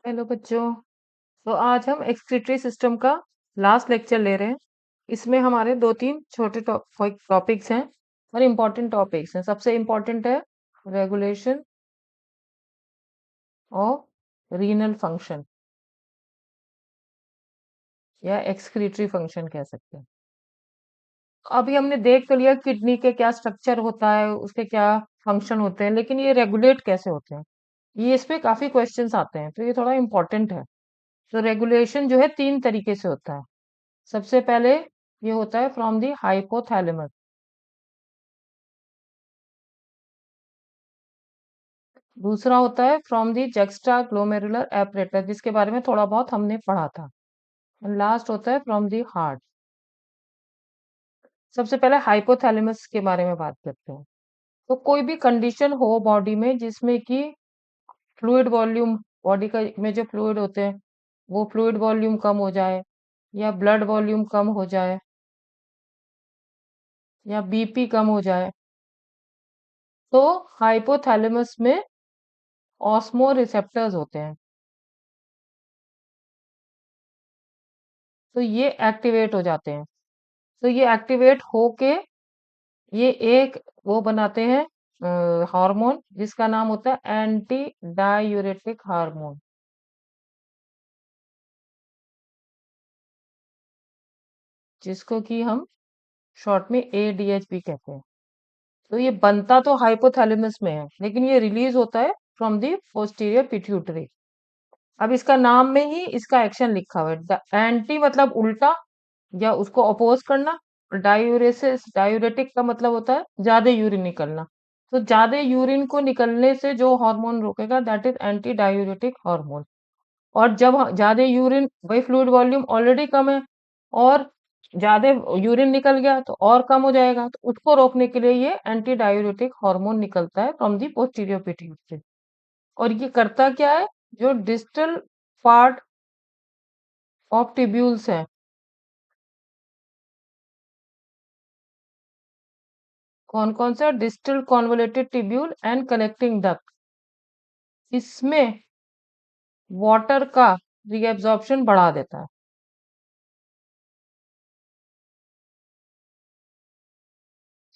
Hello बच्चों। तो आज हम एक्सक्रीटरी सिस्टम का लास्ट लेक्चर ले रहे हैं। इसमें हमारे दो तीन छोटे टॉपिक्स हैं और इम्पोर्टेंट टॉपिक्स हैं। सबसे इम्पोर्टेंट है रेगुलेशन ऑफ रीनल फंक्शन या एक्सक्रीटरी फंक्शन कह सकते हैं। अभी हमने देख तो लिया किडनी के क्या स्ट्रक्चर होता है, उसके क्या फंक्शन होते हैं, लेकिन ये रेगुलेट कैसे होते हैं, ये इस पे काफी क्वेश्चंस आते हैं, तो ये थोड़ा इम्पोर्टेंट है। तो रेगुलेशन जो है तीन तरीके से होता है। सबसे पहले ये होता है फ्रॉम द हाइपोथैलेमस। दूसरा होता है from the juxta glomerular apparatus, जिसके बारे में थोड़ा बहुत हमने पढ़ा था। लास्ट होता है फ्रॉम द हार्ट। सबसे पहले हाइपोथैलेमस के बारे में बात करते हैं। तो कोई भी कंडीशन हो बॉडी में जिसमें कि फ्लूइड वॉल्यूम, बॉडी का में जो फ्लूइड होते हैं वो फ्लूइड वॉल्यूम कम हो जाए, या ब्लड वॉल्यूम कम हो जाए, या बीपी कम हो जाए, तो हाइपोथैलेमस में ऑस्मो रिसेप्टर्स होते हैं। तो ये एक्टिवेट हो जाते हैं। तो ये एक्टिवेट होके ये एक वो बनाते हैं हार्मोन, जिसका नाम होता है एंटी डायूरेटिक हार्मोन, जिसको कि हम शॉर्ट में एडीएचपी कहते हैं। तो ये बनता तो हाइपोथैलेमस में है, लेकिन ये रिलीज होता है फ्रॉम दी पोस्टीरियर पिट्यूटरी। अब इसका नाम में ही इसका एक्शन लिखा हुआ है। एंटी मतलब उल्टा या उसको अपोज करना। डायूरेसिस, डायूरेटिक का मतलब होता है ज्यादा यूरिन निकलना। तो ज्यादा यूरिन को निकलने से जो हार्मोन रोकेगा that is anti diuretic hormone. और जब ज्यादा यूरिन, वही फ्लूइड वॉल्यूम ऑलरेडी कम है और ज्यादा यूरिन निकल गया तो और कम हो जाएगा, तो उसको रोकने के लिए ये एंटी डायूरेटिक हार्मोन निकलता है फ्रॉम दी पोस्टीरियर पिट्यूटरी। और ये करता क्या है, जो डिस्टल पार्ट ऑफ टिब्यूल्स है, कौन कौन सा, distal convoluted tubule and collecting duct, इसमें वाटर का रीएब्जॉर्प्शन बढ़ा देता है।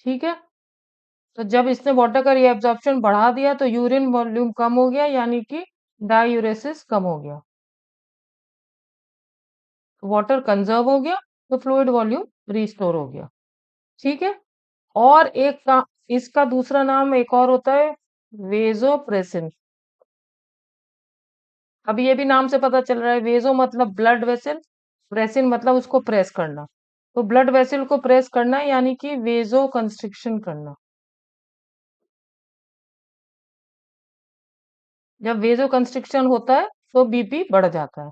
ठीक है। तो जब इसने वाटर का रीएब्जॉर्प्शन बढ़ा दिया तो यूरिन वॉल्यूम कम हो गया, यानी कि डायूरेसिस कम हो गया, वाटर कंजर्व हो गया, तो फ्लूइड वॉल्यूम रिस्टोर हो गया। ठीक है। और एक का, इसका दूसरा नाम एक और होता है वेजोप्रेसिन। अब ये भी नाम से पता चल रहा है, वेजो मतलब ब्लड वेसल, प्रेसिन मतलब उसको प्रेस करना। तो ब्लड वेसल को प्रेस करना यानी कि वेजो कंस्ट्रिक्शन करना। जब वेजो कंस्ट्रिक्शन होता है तो बीपी बढ़ जाता है।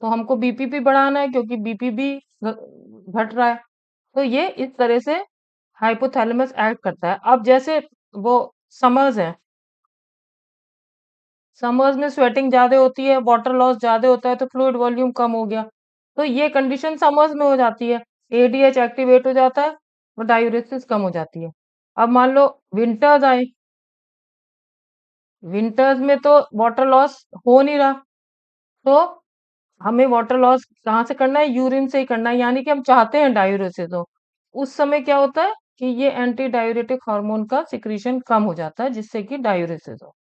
तो हमको बीपी भी बढ़ाना है क्योंकि बीपी भी घट रहा है। तो ये इस तरह से हाइपोथैलेमस एक्ट करता है। अब जैसे वो समर्स है, समर्स में स्वेटिंग ज्यादा होती है, वाटर लॉस ज्यादा होता है, तो फ्लूइड वॉल्यूम कम हो गया। तो ये कंडीशन समर्स में हो जाती है, एडीएच एक्टिवेट हो जाता है और डायूरेसिस कम हो जाती है। अब मान लो विंटर्स आए, विंटर्स में तो वाटर लॉस हो नहीं रहा, तो हमें वाटर लॉस कहाँ से करना है, यूरिन से ही करना है, यानी कि हम चाहते हैं डायूरेसिस हो। उस समय क्या होता है कि ये एंटी डायूरेटिक हार्मोन का सिक्रीशन कम हो जाता है, जिससे कि डायूरेसिस हो।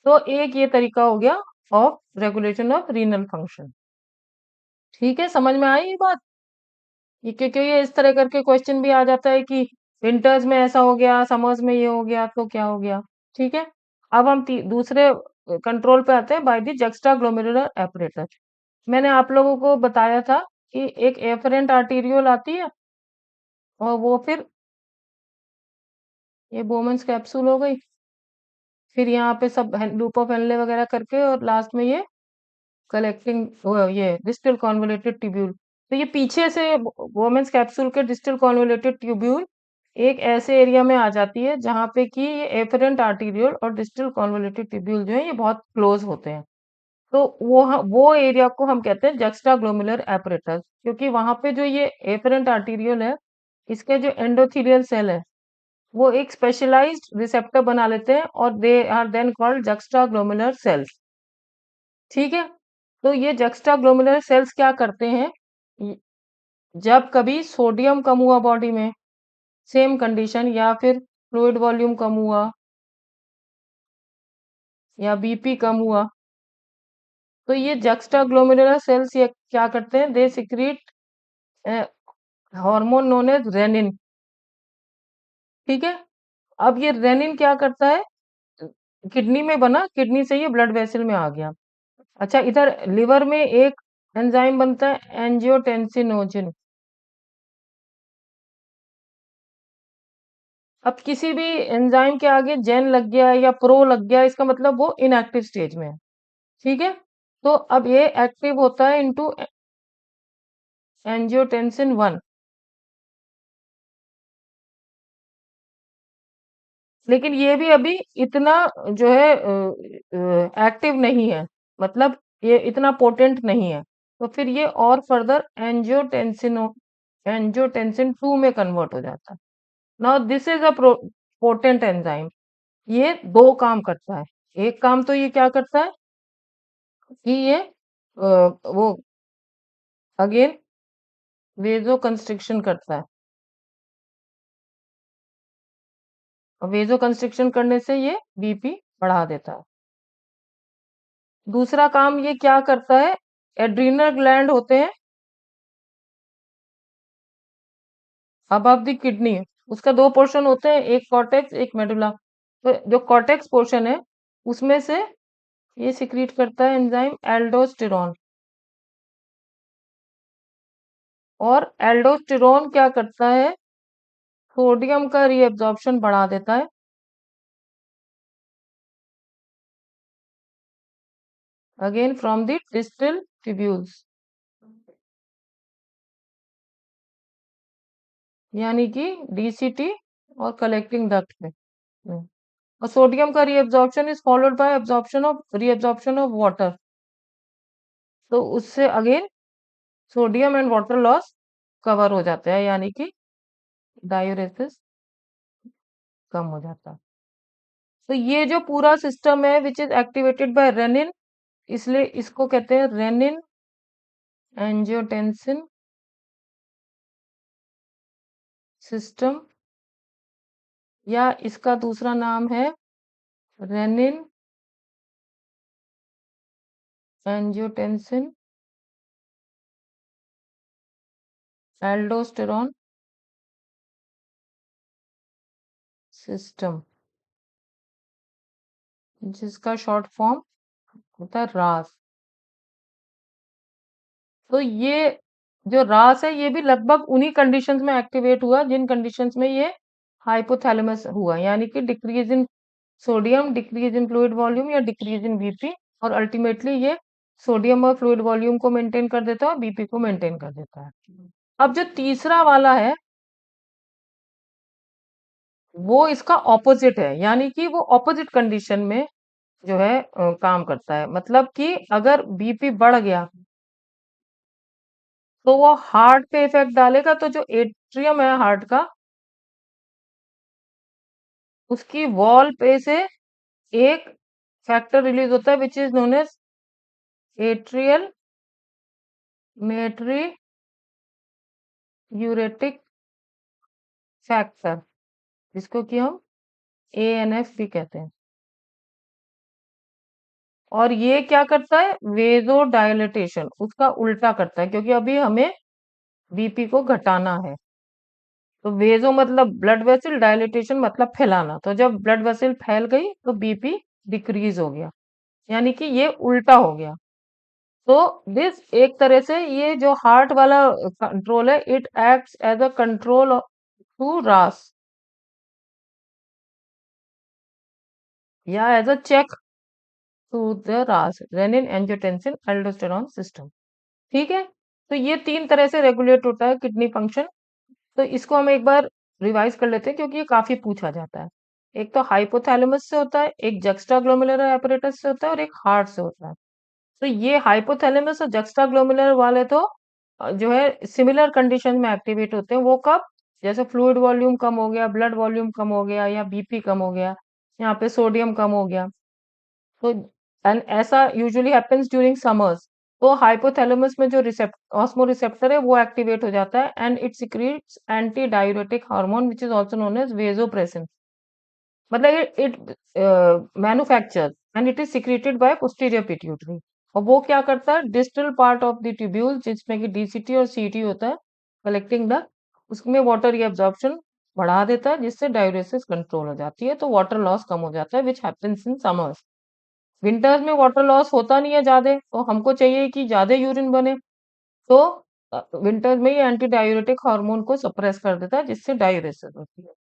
तो एक ये तरीका हो गया of regulation of renal function. ठीक है, समझ में आई ये बात? ये क्योंकि ये इस तरह करके क्वेश्चन भी आ जाता है कि विंटर्स में ऐसा हो गया, समर्स में ये हो गया, तो क्या हो गया। ठीक है। अब हम दूसरे कंट्रोल पे आते हैं, by the juxta glomerular apparatus. मैंने आप लोगों को बताया था कि एक एफरेंट आर्टीरियोल आती है, और वो फिर ये बोमेंस कैप्सूल हो गई, फिर यहाँ पे सब लूप ऑफ हेनले वगैरह करके, और लास्ट में ये कलेक्टिंग, ये डिस्टल कॉन्वोलेटेड ट्यूब्यूल। तो ये पीछे से वोमेन्स कैप्सूल के डिस्टल कॉन्वोलेटेड ट्यूब्यूल एक ऐसे एरिया में आ जाती है जहां पे कि ये एफरेंट आर्टीरियल और डिस्टल कॉन्वोलेटेड ट्यूब्यूल जो है ये बहुत क्लोज होते हैं। तो वो एरिया को हम कहते हैं जक्स्टा ग्लोमेरुलर एपरेटस, क्योंकि वहां पे जो ये एफरेंट आर्टीरियल है, इसके जो एंडोथेलियल सेल है वो एक स्पेशलाइज्ड रिसेप्टर बना लेते हैं, और they are then called juxtaglomerular cells. ठीक है। तो ये जक्स्टा ग्लोमेरुलर सेल्स क्या करते हैं, जब कभी सोडियम कम हुआ बॉडी में, सेम कंडीशन, या फिर फ्लूइड वॉल्यूम कम हुआ या बीपी कम हुआ, तो ये जक्स्टा ग्लोमेरुलर सेल्स ये क्या करते हैं, they secrete hormone known as renin. ठीक है। अब ये रेनिन क्या करता है, किडनी में बना, किडनी से ये ब्लड वेसल में आ गया। अच्छा, इधर लिवर में एक एंजाइम बनता है एंजियोटेंसिनोजन। अब किसी भी एंजाइम के आगे जेन लग गया या प्रो लग गया, इसका मतलब वो इनएक्टिव स्टेज में है। ठीक है। तो अब ये एक्टिव होता है इनटू एंजियोटेंसिन 1। लेकिन ये भी अभी इतना जो है एक्टिव नहीं है, मतलब ये इतना पोटेंट नहीं है। तो फिर ये और फर्दर एंजियोटेंसिन 2 में कन्वर्ट हो जाता है। Now this is a potent enzyme. ये दो काम करता है। एक काम तो ये क्या करता है कि ये वो अगेन वेजो कंस्ट्रिक्शन करता है, और वेजो कंस्ट्रिक्शन करने से ये बीपी बढ़ा देता है। दूसरा काम ये क्या करता है, एड्रीनल ग्लैंड होते हैं अबव द किडनी, उसका दो पोर्शन होते हैं, एक कॉर्टेक्स एक मेडुला। तो जो कॉर्टेक्स पोर्शन है उसमें से ये सिक्रीट करता है एंजाइम एल्डोस्टेरॉन, और एल्डोस्टेरॉन क्या करता है, सोडियम का रीअब्जॉर्प्शन बढ़ा देता है, again from the distal tubules, यानी कि डीसीटी और कलेक्टिंग डक्ट में। और सोडियम का reabsorption is followed by absorption of reabsorption of water. तो उससे again sodium and water loss cover हो जाता है, यानी कि डायूरेसिस कम हो जाता है। तो ये जो पूरा सिस्टम है which is activated by renin, इसलिए इसको कहते हैं रेनिन एंजियोटेंसिन सिस्टम, या इसका दूसरा नाम है रेनिन एंजियोटेंसिन एल्डोस्टेरॉन सिस्टम, जिसका शॉर्ट फॉर्म होता है रास। तो ये जो रास है ये भी लगभग उन्हीं कंडीशंस में एक्टिवेट हुआ जिन कंडीशंस में ये हाइपोथैलेमस हुआ, यानी कि decrease in sodium, decrease in fluid volume, या डिक्रीज इन बीपी, और अल्टीमेटली ये सोडियम और फ्लूइड वॉल्यूम को मेंटेन कर देता है और बीपी को मेंटेन कर देता है। अब जो तीसरा वाला है वो इसका ऑपोजिट है, यानी कि वो ऑपोजिट कंडीशन में जो है काम करता है। मतलब कि अगर बीपी बढ़ गया तो वो हार्ट पे इफेक्ट डालेगा, तो जो एट्रियम है हार्ट का, उसकी वॉल पे से एक फैक्टर रिलीज होता है which is known as atrial natriuretic factor, जिसको कि हम एएनएफ भी कहते हैं। और ये क्या करता है, वेजो डायलिटेशन उसका उल्टा करता है, क्योंकि अभी हमें बीपी को घटाना है। तो वेजो मतलब ब्लड वेसल, डायलिटेशन मतलब फैलाना। तो जब ब्लड वेसल फैल गई तो बीपी डिक्रीज हो गया, यानी कि ये उल्टा हो गया। तो दिस एक तरह से ये जो हार्ट वाला कंट्रोल है, it acts as a control to RAS, या as a check to the RAS, renin angiotensin aldosterone system. ठीक है। तो ये तीन तरह से रेगुलेट होता है किडनी फंक्शन। तो इसको हम एक बार रिवाइज कर लेते हैं, क्योंकि ये काफी पूछा जाता है। एक तो हाइपोथैलेमस से होता है, एक जक्स्टाग्लोमेरुलर एपरेटस से होता है, और एक हार्ट से होता है। तो ये हाइपोथैलेमस और जक्स्टाग्लोमेरुलर वाले तो जो है सिमिलर कंडीशन में एक्टिवेट होते हैं। वो कब, जैसे फ्लूइड वॉल्यूम कम हो गया, ब्लड वॉल्यूम कम हो गया, या बीपी कम हो गया, यहाँ पे सोडियम कम हो गया, तो एंड ऐसा यूजुअली हैपेंस ड्यूरिंग समर्स। तो हाइपोथैलेमस में जो रिसेप्ट ऑस्मो रिसेप्टर है वो एक्टिवेट हो जाता है and it secretes anti diuretic hormone which is also known as vasopressin. मतलब it manufacture and it is secreted by posterior pituitary. और वो क्या करता है, distal part of the tubule जिसमें कि डीसीटी और सीटी होता है, कलेक्टिंग डक्ट, उसमें वाटर की एब्जॉर्प्शन बढ़ा देता है जिससे डायूरेसिस कंट्रोल हो जाती है, तो वाटर लॉस कम हो जाता है विच हैपेंस इन समर्स। विंटर्स में वाटर लॉस होता नहीं है ज्यादा, तो हमको चाहिए कि ज्यादा यूरिन बने, तो विंटर में ये एंटी डायूरेटिक हार्मोन को सप्रेस कर देता है जिससे डायूरेसिस होती है।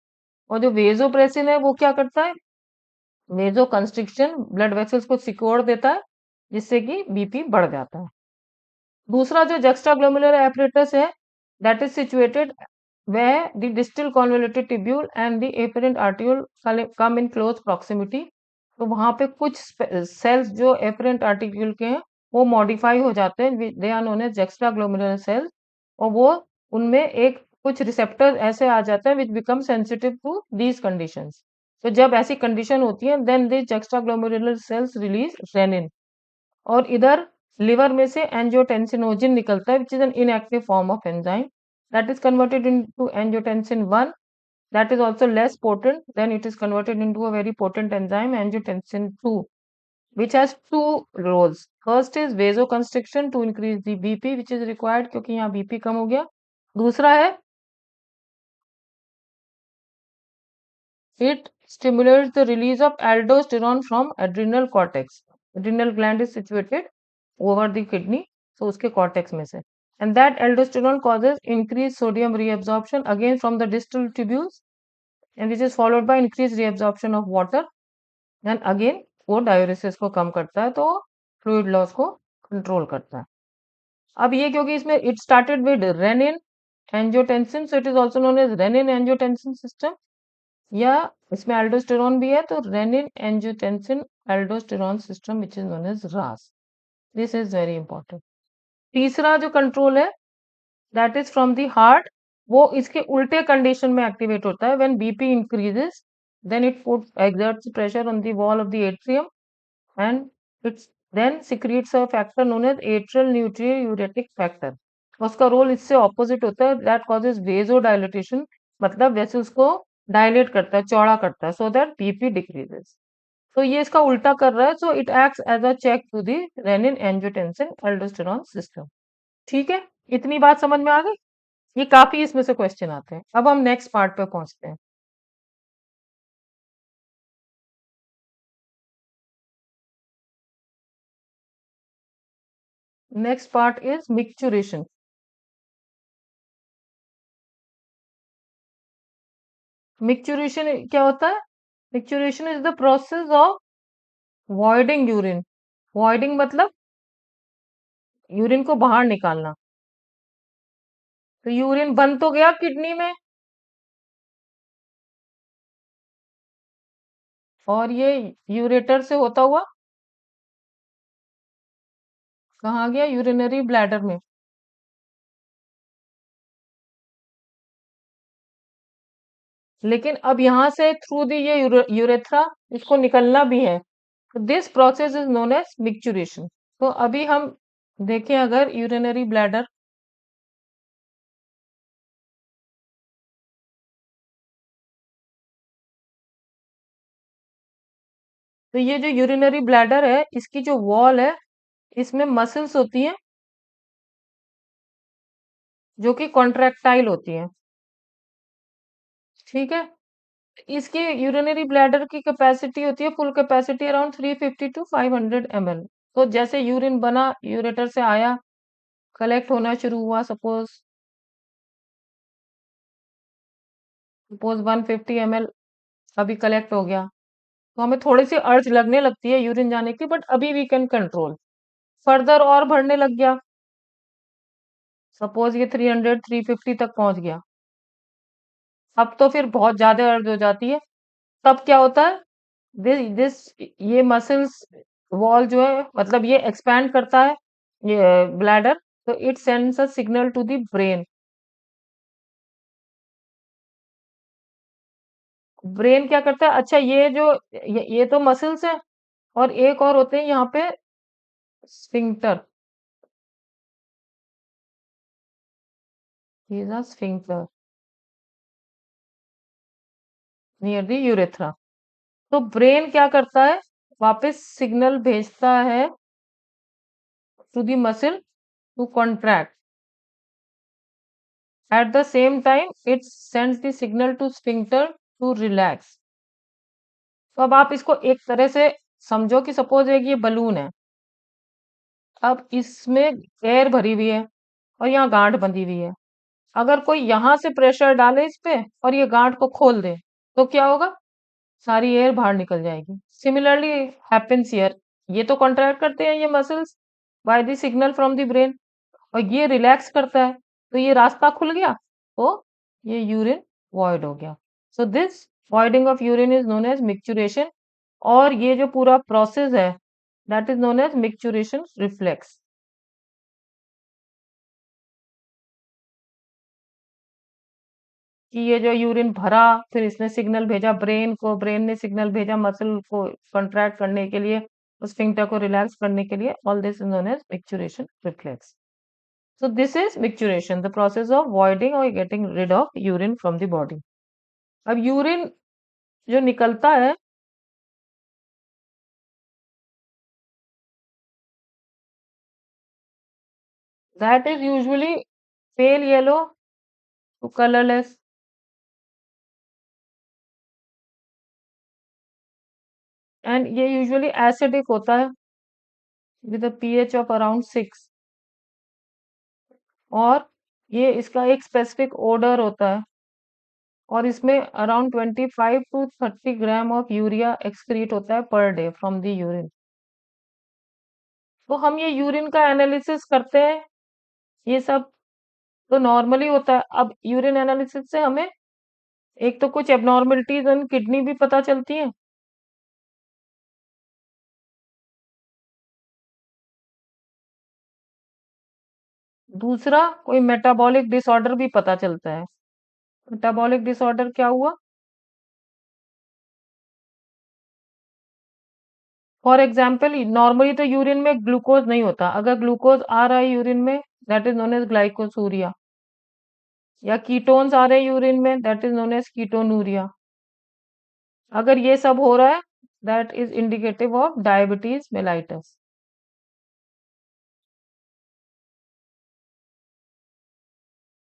और जो वेजोप्रेसिन है वो क्या करता है, वेजो कंस्ट्रिक्शन ब्लड वेसल्स को सिकोड़ देता है जिससे कि बीपी बढ़ जाता है। दूसरा जो juxtaglomeralar apparatus है, that is situated where the distal convoluted tubule and the afferent arteriole come in close proximity। तो वहां पे कुछ सेल्स जो एफरेंट आर्टिक्यूल के हैं वो मॉडिफाई हो जाते हैं, they are known as juxtaglomeralar cells। और वो उनमें एक कुछ रिसेप्टर ऐसे आ जाते हैं which become sensitive to these conditions. तो जब ऐसी कंडीशन होती है then the juxtaglomeralar cells release renin. और इधर लिवर में से एंजियोटेंसिनोजिन निकलता है which is an inactive form of enzyme that is converted into angiotensin 1, that is also less potent, then it is converted into a very potent enzyme angiotensin 2, which has two roles. First is vasoconstriction to increase the BP which is required क्योंकि यहाँ BP कम हो गया। दूसरा है it stimulates the release of aldosterone from adrenal cortex। adrenal gland is situated over the kidney, so उसके cortex में से, and that aldosterone causes increased sodium reabsorption again from the distal tubules, and which is followed by increased reabsorption of water, and again वो diuresis को कम करता है, तो fluid loss को control करता है। अब ये क्योंकि इसमें it started with renin angiotensin, so it is also known as renin angiotensin system, या इसमें एल्डोस्टेरॉन भी है तो renin angiotensin aldosterone system which is known as RAAS. This is very important. तीसरा जो कंट्रोल है that is from the heart, वो इसके उल्टे कंडीशन में एक्टिवेट होता है when BP increases, then it put exerts pressure on the wall of the atrium and it's then secretes a factor known as atrial nucleuretic factor। उसका role इससे opposite होता है, दैट कॉजेज वेजोडाइलेटेशन, मतलब वैसे उसको डायलेट करता है, चौड़ा करता है, सो दैट बीपी डिक्रीजेस। तो ये इसका उल्टा कर रहा है, so it acts as a check to the renin angiotensin aldosterone system. ठीक है, इतनी बात समझ में आ गई। ये काफी इसमें से क्वेश्चन आते हैं। अब हम नेक्स्ट पार्ट पे पहुंचते हैं। Next part is micturition. Micturition क्या होता है? Micturition is the process of voiding urine. Voiding मतलब यूरिन को बाहर निकालना। तो यूरिन बन तो गया किडनी में, और ये यूरेटर से होता हुआ कहाँ गया? यूरिनरी ब्लैडर में। लेकिन अब यहां से थ्रू दी ये यूरेथ्रा इसको निकलना भी है, तो this process is known as micturition. तो अभी हम देखें अगर यूरिनरी ब्लैडर, तो ये जो यूरिनरी ब्लैडर है इसकी जो वॉल है इसमें मसल्स होती हैं जो कि कॉन्ट्रैक्टाइल होती हैं। ठीक है, इसकी यूरिनरी ब्लैडर की कैपेसिटी होती है, full capacity around 350 to 500 ml। तो जैसे यूरिन बना, यूरेटर से आया, कलेक्ट होना शुरू हुआ, सपोज सपोज 150 ml अभी कलेक्ट हो गया, तो हमें थोड़ी सी अर्ज लगने लगती है यूरिन जाने की, बट अभी वी कैन कंट्रोल। फर्दर और बढ़ने लग गया, सपोज ये 300 350 तक पहुंच गया, अब तो फिर बहुत ज्यादा अर्ज हो जाती है। तब क्या होता है, दिस ये मसल्स वॉल जो है मतलब ये एक्सपैंड करता है ये ब्लैडर, तो it sends a signal to the brain. Brain क्या करता है, अच्छा ये जो ये तो मसल्स है, और एक और होते हैं यहाँ पे sphincter, sphincter near the urethra. तो ब्रेन क्या करता है, वापस सिग्नल भेजता है to the muscle to contract, at the same time it sends the signal to sphincter to relax. तो अब आप इसको एक तरह से समझो कि सपोज एक ये बलून है, अब इसमें एयर भरी हुई है और यहाँ गांठ बंधी हुई है। अगर कोई यहां से प्रेशर डाले इस पे और ये गांठ को खोल दे तो क्या होगा, सारी एयर बाहर निकल जाएगी। सिमिलरली हैपेंस हियर, ये तो कॉन्ट्रैक्ट करते हैं ये muscles by the signal from the brain, और ये रिलैक्स करता है, तो ये रास्ता खुल गया, तो ये यूरिन वॉइड हो गया। So this voiding of urine is known as micturition, और ये जो पूरा प्रोसेस है that is known as micturition reflex. कि ये जो यूरिन भरा, फिर इसने सिग्नल भेजा ब्रेन को, ब्रेन ने सिग्नल भेजा मसल को कंट्रैक्ट करने के लिए, उस स्फिंक्टर को रिलैक्स करने के लिए, all this is known as micturition reflex. So this is micturition, the process of voiding or getting rid of urine from the body. अब यूरिन जो निकलता है, that is usually pale yellow to colorless, and ये usually acidic होता है with a pH of around 6, और ये इसका एक स्पेसिफिक ओडर होता है, और इसमें around 25 to 30 gram of urea excrete होता है per day from the urine. तो हम ये यूरिन का एनालिसिस करते हैं, ये सब तो नॉर्मली होता है। अब यूरिन एनालिसिस से हमें एक तो कुछ एबनॉर्मलिटीज इन किडनी भी पता चलती हैं, दूसरा कोई मेटाबॉलिक डिसऑर्डर भी पता चलता है। मेटाबॉलिक डिसऑर्डर क्या हुआ, फॉर एग्जाम्पल नॉर्मली तो यूरिन में ग्लूकोज नहीं होता, अगर ग्लूकोज आ रहा है यूरिन में that is known as glycosuria, या कीटोन्स आ रहे हैं यूरिन में that is known as ketonuria. अगर ये सब हो रहा है that is indicative of diabetes mellitus.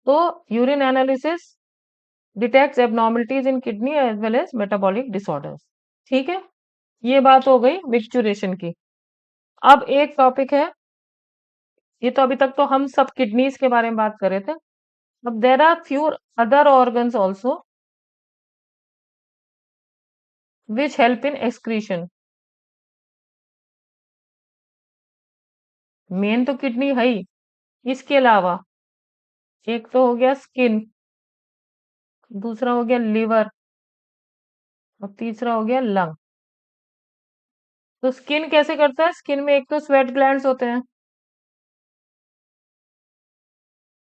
तो urine analysis detects abnormalities in kidney as well as metabolic disorders. ठीक है, ये बात हो गई मिक्सचुरेशन की। अब एक टॉपिक है, ये तो अभी तक तो हम सब किडनीज के बारे में बात कर रहे थे, अब there are few other organs also which help in excretion. Main तो किडनी है ही, इसके अलावा एक तो हो गया स्किन, दूसरा हो गया लिवर, और तीसरा हो गया लंग। तो स्किन कैसे करता है, स्किन में एक तो स्वेट ग्लैंड्स होते हैं,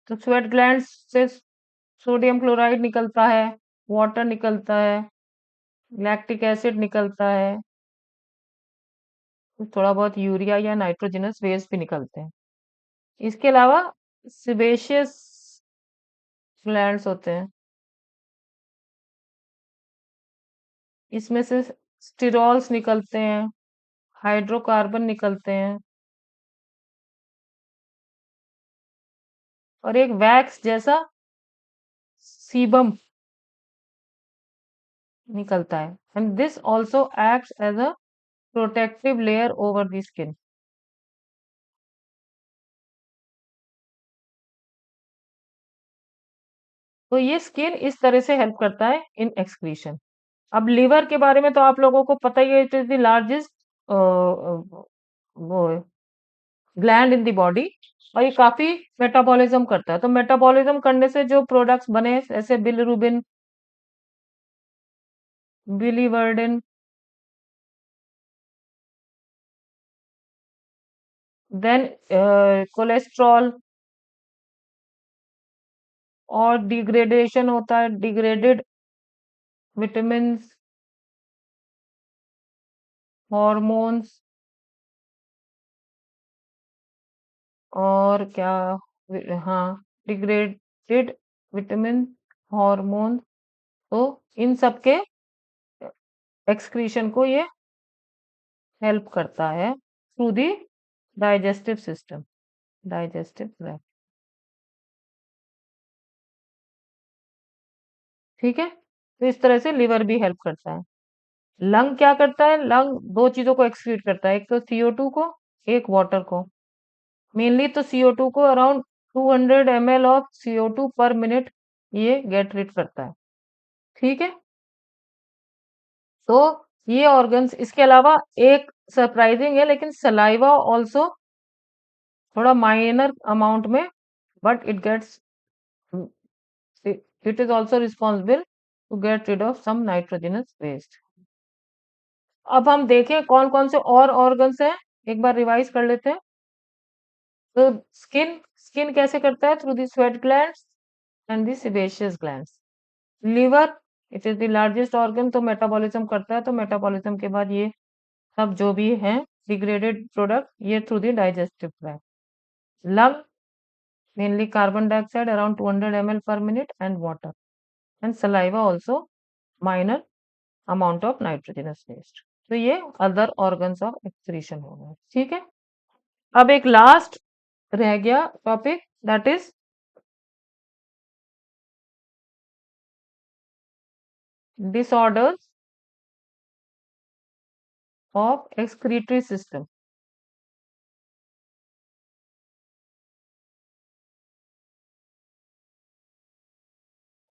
तो स्वेट ग्लैंड्स से सोडियम क्लोराइड निकलता है, वाटर निकलता है, लैक्टिक एसिड निकलता है, थोड़ा बहुत यूरिया या नाइट्रोजनस वेस्ट भी निकलते हैं। इसके अलावा सिबेशियस ग्लैंड्स होते हैं, इसमें से स्टिरॉल्स निकलते हैं, हाइड्रोकार्बन निकलते हैं, और एक वैक्स जैसा सीबम निकलता है, and this also acts as a protective layer over the skin. तो ये स्किन इस तरह से हेल्प करता है इन एक्सक्रीशन। अब लिवर के बारे में तो आप लोगों को पता ही है, इट इज द लार्जेस्ट वो ग्लैंड इन द बॉडी, और ये काफी मेटाबॉलिज्म करता है। तो मेटाबॉलिज्म करने से जो प्रोडक्ट्स बने जैसे बिलिरुबिन, बिलीवर्डिन, देन कोलेस्ट्रॉल, और डिग्रेडेशन होता है, डिग्रेडेड विटामिन, हॉर्मोन्स और क्या, हाँ, डिग्रेडेड विटामिन, हार्मोन, तो इन सब के एक्सक्रीशन को ये हेल्प करता है through the digestive system, digestive tract. ठीक है, तो इस तरह से लिवर भी हेल्प करता है। लंग क्या करता है? लंग दो चीजों को एक्सक्रीट करता है, एक तो CO2 को, एक वाटर को। मेनली तो CO2 को, अराउंड 200 ml ऑफ CO2 पर मिनट ये गेट रिड करता है। ठीक है, तो ये ऑर्गन्स, इसके अलावा एक सरप्राइजिंग है, लेकिन सलाइवा ऑल्सो थोड़ा माइनर अमाउंट में, but it gets, it is also responsible to get rid of some nitrogenous waste. अब हम देखें कौन कौन से और ऑर्गन्स हैं, एक बार रिवाइज कर लेते हैं। तो स्किन, स्किन कैसे करता है? Through the sweat glands and the sebaceous glands. Liver, it is the largest organ, तो मेटाबॉलिज्म करता है, तो मेटाबॉलिज्म के बाद ये सब जो भी है डिग्रेडेड प्रोडक्ट, ये through the digestive tract. Lung, mainly carbon dioxide around 200 ml per minute and water, and saliva also minor amount of nitrogenous waste। तो ये अदर ऑर्गन्स ऑफ एक्सक्रीशन हो गए। ठीक है, अब एक लास्ट रह गया topic, that is disorders of excretory system.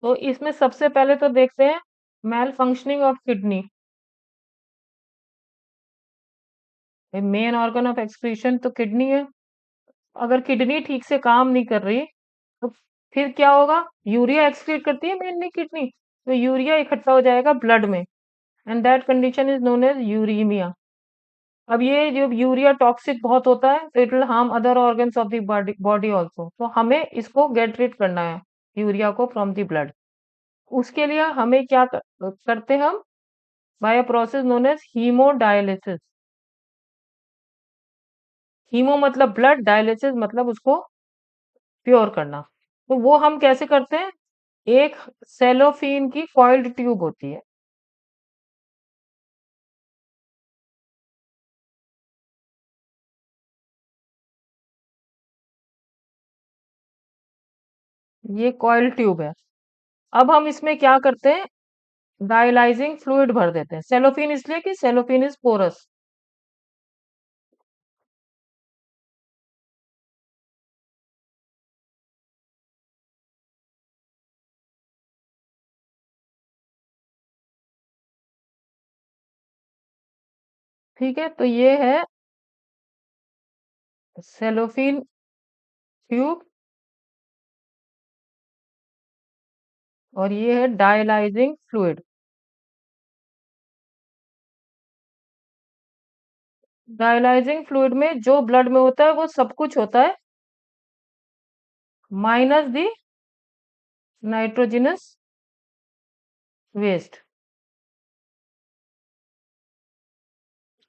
तो इसमें सबसे पहले तो देखते हैं malfunctioning of kidney. Main organ of excretion तो किडनी है। अगर किडनी ठीक से काम नहीं कर रही तो फिर क्या होगा? यूरिया एक्सक्रीट करती है मेनली किडनी, तो यूरिया इकट्ठा हो जाएगा ब्लड में, and that condition is known as uremia. अब ये जो यूरिया टॉक्सिक बहुत होता है, तो it will harm other organs of the body body also, तो हमें इसको गेट रीड करना है, यूरिया को, फ्रॉम द ब्लड। उसके लिए हमें क्या करते हैं हम? By a process known as hemodialysis. Hemo मतलब ब्लड, डायलिसिस मतलब उसको प्योर करना। तो वो हम कैसे करते हैं? एक सेलोफीन की कॉइल्ड ट्यूब होती है, ये कॉइल्ड ट्यूब है। अब हम इसमें क्या करते हैं? डायलाइजिंग फ्लूइड भर देते हैं, सेलोफिन इसलिए कि सेलोफिन इज पोरस। ठीक है, तो ये है सेलोफिन ट्यूब, और ये है डायलाइजिंग फ्लूइड। डायलाइजिंग फ्लूइड में जो ब्लड में होता है वो सब कुछ होता है, माइनस दी नाइट्रोजनस वेस्ट।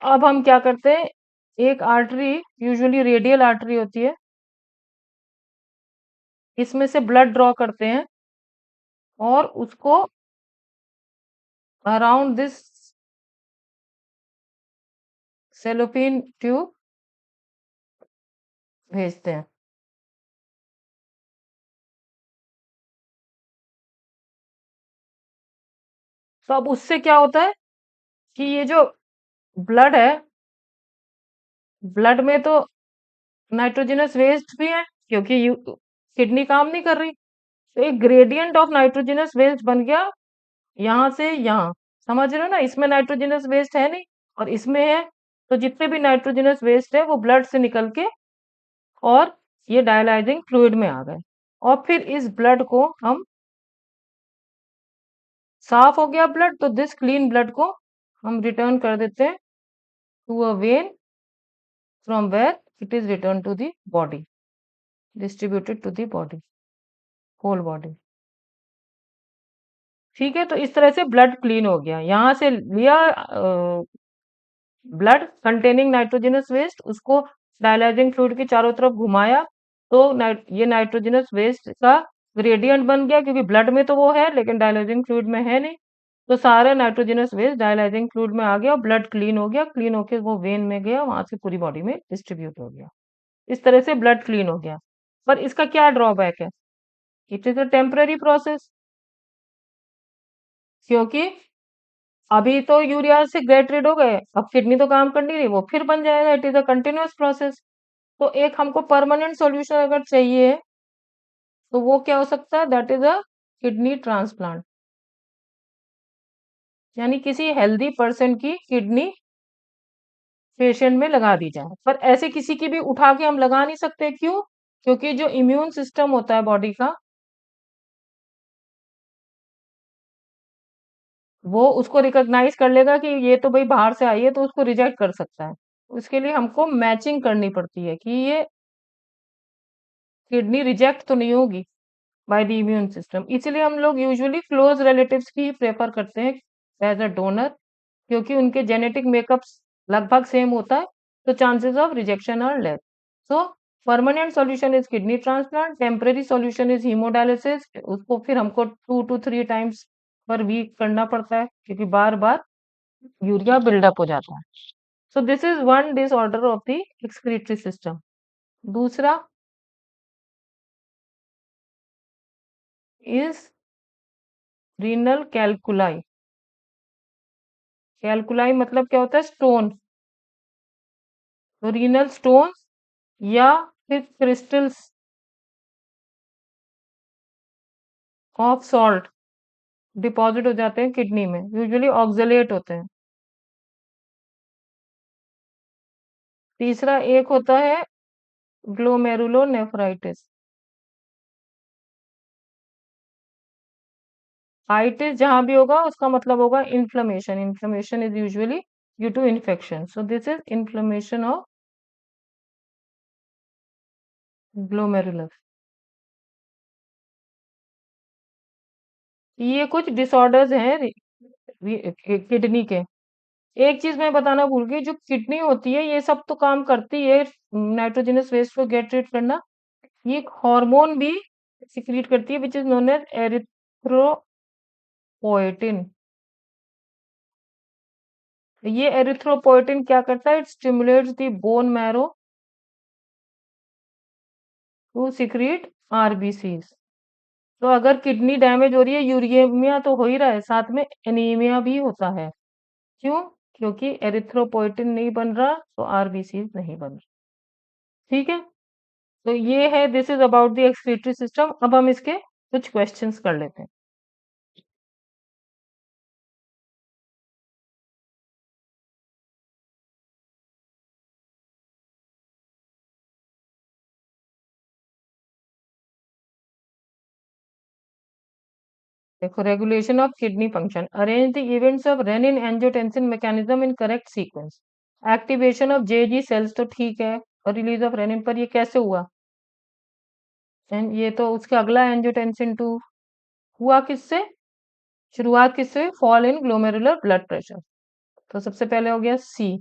अब हम क्या करते हैं? एक आर्टरी, यूजुअली रेडियल आर्टरी होती है, इसमें से ब्लड ड्रॉ करते हैं और उसको अराउंड दिस सेलोफिन ट्यूब भेजते हैं। तो अब उससे क्या होता है कि ये जो ब्लड है, ब्लड में तो नाइट्रोजनस वेस्ट भी है, क्योंकि किडनी काम नहीं कर रही, तो एक ग्रेडियंट ऑफ नाइट्रोजनस वेस्ट बन गया यहाँ से यहाँ। समझ रहे हो ना? इसमें नाइट्रोजनस वेस्ट है नहीं और इसमें है, तो जितने भी नाइट्रोजनस वेस्ट है वो ब्लड से निकल के और ये डायलाइजिंग फ्लूइड में आ गए, और फिर इस ब्लड को हम, साफ हो गया ब्लड, तो दिस क्लीन ब्लड को हम रिटर्न कर देते हैं to a vein, from where it is return to the body, distributed to the body, whole body. ठीक है, तो इस तरह से ब्लड क्लीन हो गया, यहाँ से लिया ब्लड कंटेनिंग नाइट्रोजनस वेस्ट, उसको डायलाइजिंग फ्लूइड के चारों तरफ घुमाया, तो ये नाइट्रोजनस वेस्ट का ग्रेडियंट बन गया, क्योंकि ब्लड में तो वो है लेकिन डायलाइजिंग फ्लूइड में है नहीं। तो सारे नाइट्रोजनस वेस्ट डायलाइजिंग फ्लूइड में आ गया और ब्लड क्लीन हो गया, क्लीन होके वो वेन में गया, वहां से पूरी बॉडी में डिस्ट्रीब्यूट हो गया। इस तरह से ब्लड क्लीन हो गया। पर इसका क्या ड्रॉबैक है? It is a temporary process, क्योंकि अभी तो यूरिया से गेट रिड हो गए, अब किडनी तो काम कर नहीं रही, वो फिर बन जाएगा। It is a continuous process. तो एक हमको परमानेंट सॉल्यूशन अगर चाहिए, तो वो क्या हो सकता है? That is a kidney transplant, यानी किसी हेल्दी पर्सन की किडनी पेशेंट में लगा दी जाए। पर ऐसे किसी की भी उठा के हम लगा नहीं सकते, क्यों? क्योंकि जो इम्यून सिस्टम होता है बॉडी का, वो उसको रिकॉग्नाइज कर लेगा कि ये तो भाई बाहर से आई है, तो उसको रिजेक्ट कर सकता है। उसके लिए हमको मैचिंग करनी पड़ती है कि ये किडनी रिजेक्ट तो नहीं होगी बाय द इम्यून सिस्टम। इसलिए हम लोग यूजुअली क्लोज रिलेटिव्स की ही प्रेफर करते हैं एज अ डोनर, क्योंकि उनके जेनेटिक मेकअप लगभग सेम होता है, तो chances of rejection are less. So permanent solution is kidney transplant, temporary solution is hemodialysis. उसको फिर हमको 2 to 3 times पर वीक करना पड़ता है, क्योंकि बार बार यूरिया बिल्डअप हो जाता है। सो this is one disorder of the excretory system. दूसरा इज रीनल कैलकुलाई। कैलकुलाई मतलब क्या होता है? स्टोन। तो रीनल स्टोन या फिर क्रिस्टल्स ऑफ सॉल्ट डिपॉजिट हो जाते हैं किडनी में, यूजुअली ऑक्सलेट होते हैं। तीसरा एक होता है ग्लोमेरुलोनेफ्राइटिस। आइटिस जहां भी होगा उसका मतलब होगा inflammation. Inflammation is usually due to infection, so this is inflammation of glomerulus. ये कुछ डिसऑर्डर्स हैं किडनी के। एक चीज मैं बताना भूल गई, जो किडनी होती है ये सब तो काम करती है, नाइट्रोजनस वेस्ट को गेट रीड करना। ये एक हार्मोन भी सिक्रीट करती है, which is known as erythropoietin. ये एरिथ्रोपोएटिन क्या करता है? It stimulates the bone marrow to secrete RBCs. तो अगर किडनी डैमेज हो रही है, यूरियमिया तो हो ही रहा है, साथ में एनीमिया भी होता है। क्यों? क्योंकि एरिथ्रोपोएटिन नहीं बन रहा, तो आरबीसीज नहीं बन रहा। ठीक है, तो ये है, this is about the excretory system. अब हम इसके कुछ क्वेश्चंस कर लेते हैं। देखो, regulation of kidney function, arrange the events of renin angiotensin mechanism in correct sequence. Activation of Jazzy sales तो ठीक है, और रिलीज ऑफ रेनिन पर ये कैसे हुआ? ये तो उसके अगला एंजियोटेंसिन 2 हुआ किससे? शुरुआत किससे? Fall in glomerular blood pressure. तो सबसे पहले हो गया सी।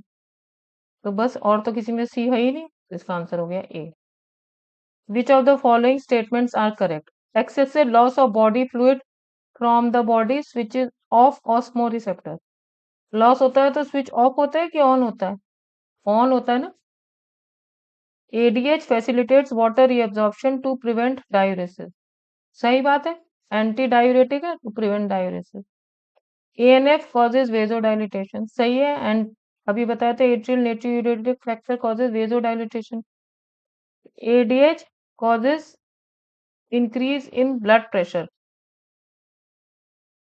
तो बस, और तो किसी में सी है ही नहीं, तो इसका आंसर हो गया A. Which of the following statements are correct? Excessive loss of body fluid from the body switch off osmoreceptor. Loss होता है तो स्विच ऑफ होता है कि ऑन होता है? ऑन होता है ना। ADH facilitates water reabsorption to prevent diuresis. सही बात है, एंटी डायूरेटिक है to prevent diuresis. ANF causes vasodilatation, सही है। एंड अभी बताया था atrial natriuretic factor causes vasodilatation. ADH causes increase in blood pressure,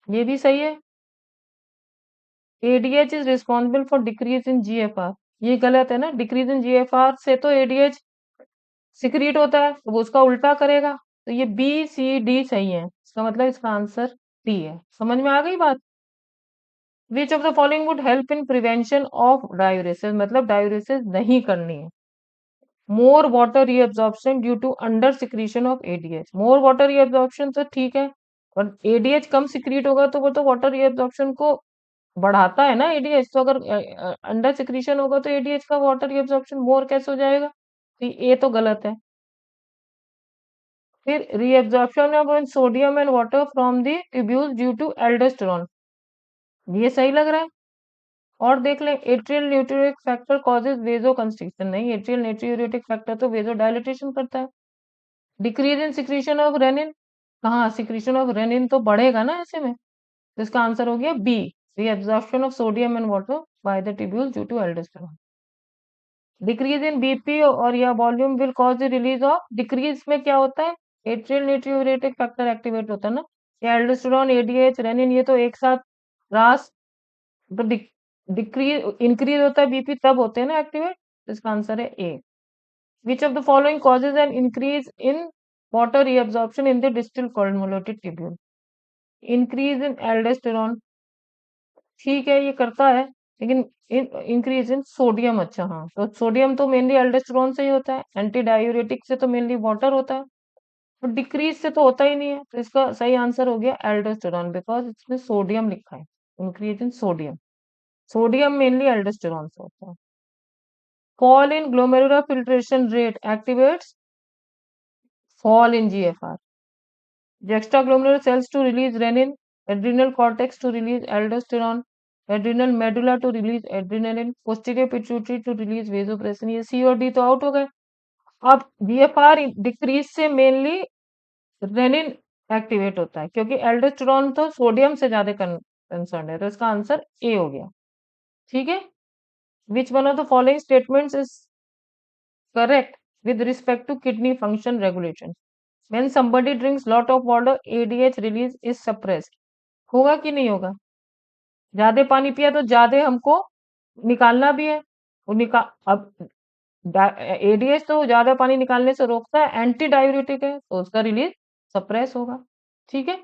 ये भी सही है। ADH is responsible for decrease in GFR, ये गलत है ना। डिक्रीज इन जीएफआर से तो एडीएच सिक्रीट होता है, तो वो उसका उल्टा करेगा। तो ये बी सी डी सही है, इसका मतलब इसका आंसर डी है। समझ में आ गई बात? Which of the following would help in prevention of diuresis, मतलब डायूरेसिस नहीं करनी है। More water reabsorption due to under secretion of ADH. More water reabsorption तो ठीक है, और एडीएच कम सिक्रीट होगा तो वो तो वाटर रीअब्जॉर्प्शन को बढ़ाता है ना एडीएच, तो अगर अंडर सिक्रीशन होगा तो एडीएच का वाटर एब्जॉर्प्शन मोर कैसे हो जाएगा? तो ये तो गलत है। फिर reabsorption of sodium and water from the tubules due to aldosterone, ये सही लग रहा है। और देख ले, atrial natriuretic factor causes vasoconstriction, नहीं, एट्रियल न्यूट्रियोटिक फैक्टर तो वेजो डायलिटेशन करता है। Decrease in secretion of renin, कहाँ सिक्रीशन ऑफ रेनिन तो बढ़ेगा ना ऐसे में, तो इसका आंसर हो गया B, reabsorption of sodium and water by the tubule due to aldosterone. Decrease in BP और या volume will cause the release of, decrease में क्या होता है, एट्रियल न्यूट्रियोरेटिक फैक्टर एक्टिवेट होता है ना, या एल्डोस्टेरोन, एडीएच, रेनिन, ये तो एक साथ रास, तो डिक्रीज इंक्रीज होता है बीपी तब होते हैं ना एक्टिवेट, तो इसका आंसर है A. Which of the following causes an increase in water reabsorption in the distal convoluted tubule? Increase in aldosterone, ठीक है ये करता है, लेकिन इंक्रीज इन सोडियम, अच्छा हाँ, तो सोडियम तो मेनली एल्डोस्टेरोन से ही होता है, एंटी डायूरेटिक से तो मेनली वाटर होता है, तो डिक्रीज से तो होता ही नहीं है, तो इसका सही आंसर हो गया एल्डोस्टेरोन, बिकॉज इसमें सोडियम लिखा है, increase in sodium, sodium mainly aldosterone से होता है। Fall in glomerular filtration rate activates fall in GFR. The extraglomerular cells to release renin, adrenal cortex to release aldosterone, adrenal medulla to release adrenaline, posterior pituitary to release vasopressin, ये C और D तो out हो गए। अब GFR decrease से mainly rennin activate होता है, क्योंकि एल्डोस्टेरोन तो सोडियम से ज्यादा कंसर्न है, तो इसका आंसर ए हो गया। ठीक है, which one of the following statements is correct with respect to kidney function regulation? When somebody drinks lot of water, ADH release is suppressed. होगा कि नहीं होगा? ज्यादा पानी पिया तो ज्यादा हमको निकालना भी है, वो अब एडीएच तो ज्यादा पानी निकालने से रोकता है, एंटी डायूरेटिक है, तो उसका रिलीज सप्रेस होगा। ठीक है,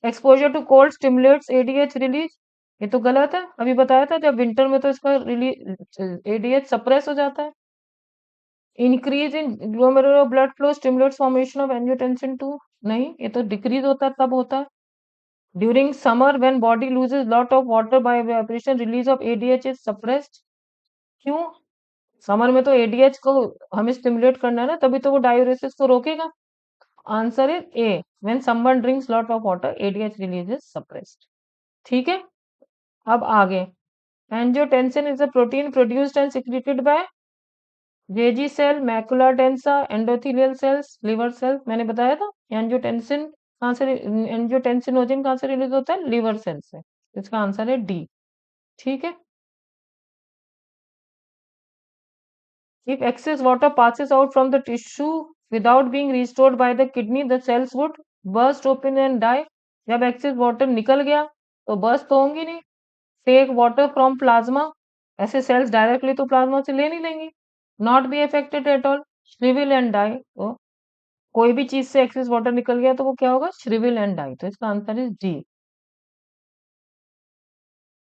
exposure to cold stimulates ADH release, ये तो गलत है, अभी बताया था जब विंटर में तो इसका रिलीज एडीएच सप्रेस हो जाता है। Increase in glomerular blood flow stimulates formation of angiotensin 2, नहीं, ये तो डिक्रीज होता है तब होता है। During summer when body loses lot of water bye evaporation release of ADH is suppressed, क्यों? समर में तो एडीएच को हमें स्टिमुलेट करना है ना, तभी तो वो डायूरेसिस को रोकेगा। Answer is A, when someone drinks lot of water ADH release is suppressed. ठीक है, अब आगे, angiotensin is a protein produced and secreted by JG cell, macular densa, endothelial cells, liver cell, मैंने बताया था। एंजियोटेंसिन कहाँ से, एंजियोटेंसिनोजन कहाँ से रिलीज होता है? लिवर सेल से, इसका आंसर है डी। ठीक है, if excess water passes out from the tissue without being restored by the kidney, the cells would burst open and die. जब एक्सेस वाटर निकल गया तो बर्स्ट तो होंगी नहीं। टेक वाटर फ्रॉम प्लाज्मा, ऐसे सेल्स डायरेक्टली तो प्लाज्मा से ले नहीं लेंगी। Not be affected at all, shrivel and die, तो कोई भी चीज से एक्सेस वाटर निकल गया तो वो क्या होगा? श्रिविल एंड डाई, तो इसका आंसर इज डी।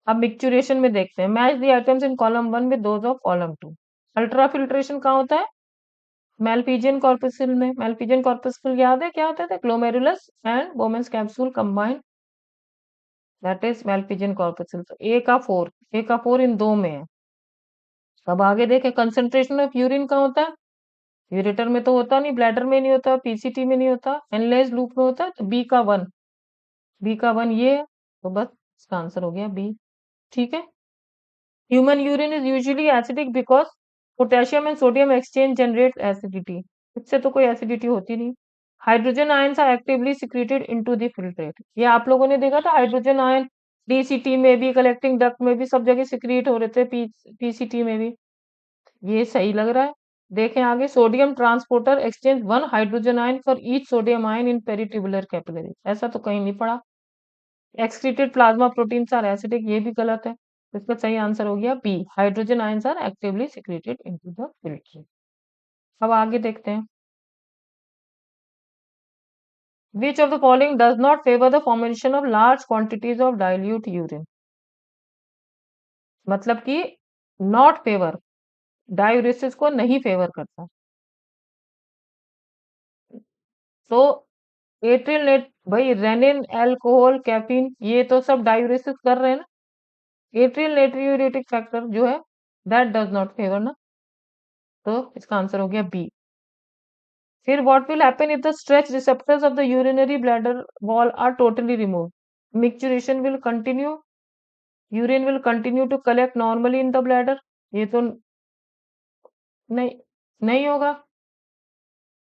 अब मिक्चुरेशन में देखते हैं, match the items in column 1 with those of column 2। Ultra filtration कहाँ होता है? मेलपीजियन कॉर्पस्कुल में। मेलपीजियन कॉर्पस्कुल याद है क्या होता था? Glomerulus and Bowman's capsule combined, that is Malpighian corpuscle. तो ए का फोर इन दो में है। अब आगे देखें, कंसंट्रेशन ऑफ यूरिन कहाँ होता है? यूरेटर में तो होता नहीं, ब्लैडर में नहीं होता, पीसीटी में नहीं होता, एनलेज लूप में होता है, तो बी का वन ये है, तो बस इसका आंसर हो गया बी। ठीक है, human urine is usually acidic because potassium and sodium exchange generate acidity, इससे तो कोई एसिडिटी होती नहीं। Hydrogen ions are actively secreted into the filtrate, ये आप लोगों ने देखा था, हाइड्रोजन आयन डीसीटी में भी, कलेक्टिंग डक्ट में भी, सब जगह सिक्रिएट हो रहे थे, पीसीटी में भी, ये सही लग रहा है। देखें आगे, sodium transporter exchange one hydrogen ion for each sodium ion in peritubular capillary, ऐसा तो कहीं नहीं पड़ा। Excreted plasma proteins are acidic, ये भी गलत है, तो इसका सही आंसर हो गया B, hydrogen ions are actively secreted into the filter. अब आगे देखते हैं, which of the following does not favour the formation of large quantities of dilute urine, मतलब कि नॉट फेवर, डायूरेसिस को नहीं फेवर करता। तो एट्रिल नेट, भाई रेनिन, अल्कोहल, कैफीन, ये तो सब डायूरेसिस कर रहे हैं ना, एट्रियल नाइट्रियूरेटिक फैक्टर जो है दैट डज नॉट फेवर ना, तो इसका आंसर हो गया बी। फिर what will happen if the stretch receptors of the urinary bladder wall are totally remove? Micturition will continue, urine will continue to collect normally in the bladder. ये तो नहीं, नहीं होगा।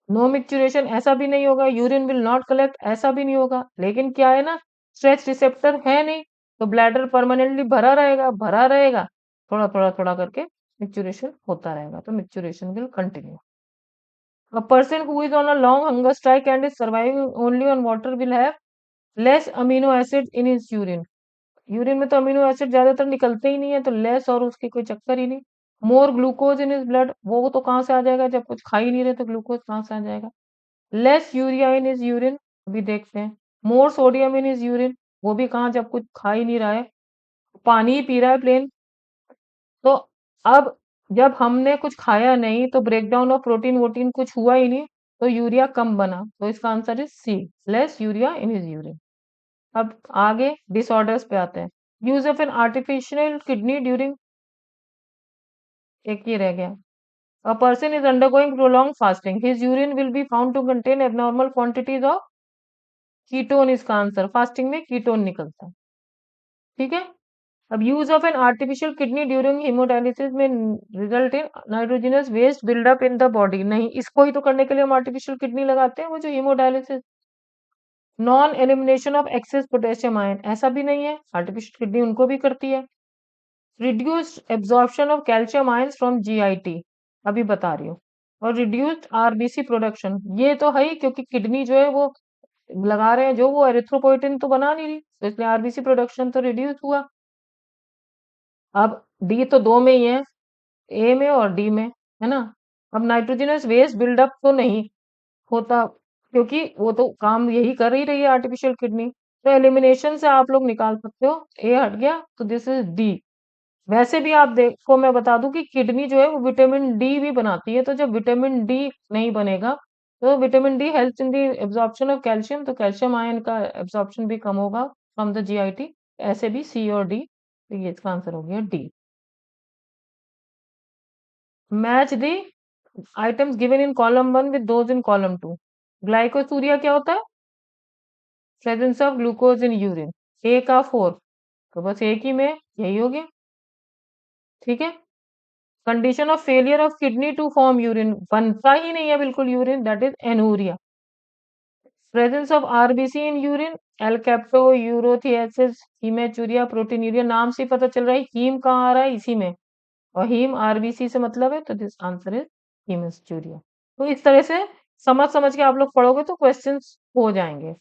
नो मिक्चुरेशन ऐसा भी नहीं होगा, यूरिन विल नॉट कलेक्ट ऐसा भी नहीं होगा। लेकिन क्या है ना, स्ट्रेच रिसेप्टर है नहीं, तो ब्लैडर परमानेंटली भरा रहेगा, भरा रहेगा, थोड़ा थोड़ा थोड़ा करके मिक्चुरेशन होता रहेगा, तो micturition will continue. A person who is on a long hunger strike and is surviving only on water will have less amino acids in his urine. Urine में तो अमीनो एसिड ज्यादातर निकलते ही नहीं है, तो लेस और उसकी कोई चक्कर ही नहीं। मोर ग्लूकोज इन इज ब्लड, वो तो कहाँ से आ जाएगा, जब कुछ खा ही नहीं रहे तो ग्लूकोज कहाँ से आ जाएगा। Less urea in is urine, अभी देखते हैं। मोर सोडियम इन इज यूरिन, वो भी कहाँ, जब कुछ खा ही नहीं रहा है, पानी ही पी रहा है प्लेन। तो अब जब हमने कुछ खाया नहीं तो ब्रेकडाउन ऑफ प्रोटीन वोटीन कुछ हुआ ही नहीं, तो यूरिया कम बना, तो इसका answer is C, less urea in his urine. अब आगे डिसऑर्डर्स पे आते हैं। Use of an artificial kidney during, एक ये रह गया। A person is undergoing prolong fasting, his urine will be found to contain abnormal quantities of ketone, इसका आंसर, फास्टिंग में कीटोन निकलता है। ठीक है। अब use of an artificial kidney during hemodialysis में result in nitrogenous waste buildup in the body, नहीं, इसको ही तो करने के लिए हम आर्टिफिशियल किडनी लगाते हैं, वो जो hemodialysis. Non elimination of access potassium ion, ऐसा भी नहीं है, आर्टिफिशियल किडनी उनको भी करती है। Reduced absorption of calcium ions from GIT, अभी बता रही हूँ। और रिड्यूस्ड आरबीसी प्रोडक्शन, ये तो है ही, क्योंकि किडनी जो है वो लगा रहे हैं, जो वो एरिथ्रोपोइटिन तो बना नहीं रही, तो इसलिए आरबीसी प्रोडक्शन तो रिड्यूस हुआ। अब डी तो दो में ही है, ए में और डी में, है ना। अब नाइट्रोजनस वेस्ट बिल्डअप तो नहीं होता, क्योंकि वो तो काम यही कर ही रही है आर्टिफिशियल किडनी, तो एलिमिनेशन से आप लोग निकाल सकते हो, ए हट गया, तो दिस इज डी। वैसे भी आप देखो, मैं बता दूं कि किडनी जो है वो विटामिन डी भी बनाती है, तो जब विटामिन डी नहीं बनेगा, तो vitamin D helps in the absorption of calcium, तो कैल्शियम आयन का एब्जॉर्प्शन भी कम होगा फ्रॉम द जीआईटी। ऐसे भी सी और डी, तो ये इसका आंसर हो गया D. Match the items given in column one with those in column two. Glycosuria क्या होता है? Presence of glucose in urine, A का 4, तो बस एक ही में यही हो गया। ठीक है। Condition of failure of kidney to form urine, बनता ही नहीं है बिल्कुल urine, that is anuria. Presence of RBC in urine, एलकेप्टो यूरोथियासिस हीमेचूरिया प्रोटीनूरिया, नाम से पता चल रहा है हीम कहाँ आ रहा है, इसी में, और हीम आरबीसी से मतलब है, तो दिस आंसर इज हीमेचूरिया। तो इस तरह से समझ समझ के आप लोग पढ़ोगे तो क्वेश्चंस हो जाएंगे।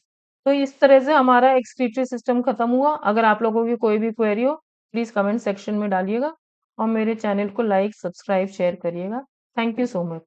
तो इस तरह से हमारा एक्सक्रीटरी सिस्टम खत्म हुआ। अगर आप लोगों की कोई भी क्वेरी हो, प्लीज कमेंट सेक्शन में डालिएगा, और मेरे चैनल को लाइक सब्सक्राइब शेयर करिएगा। Thank you so much.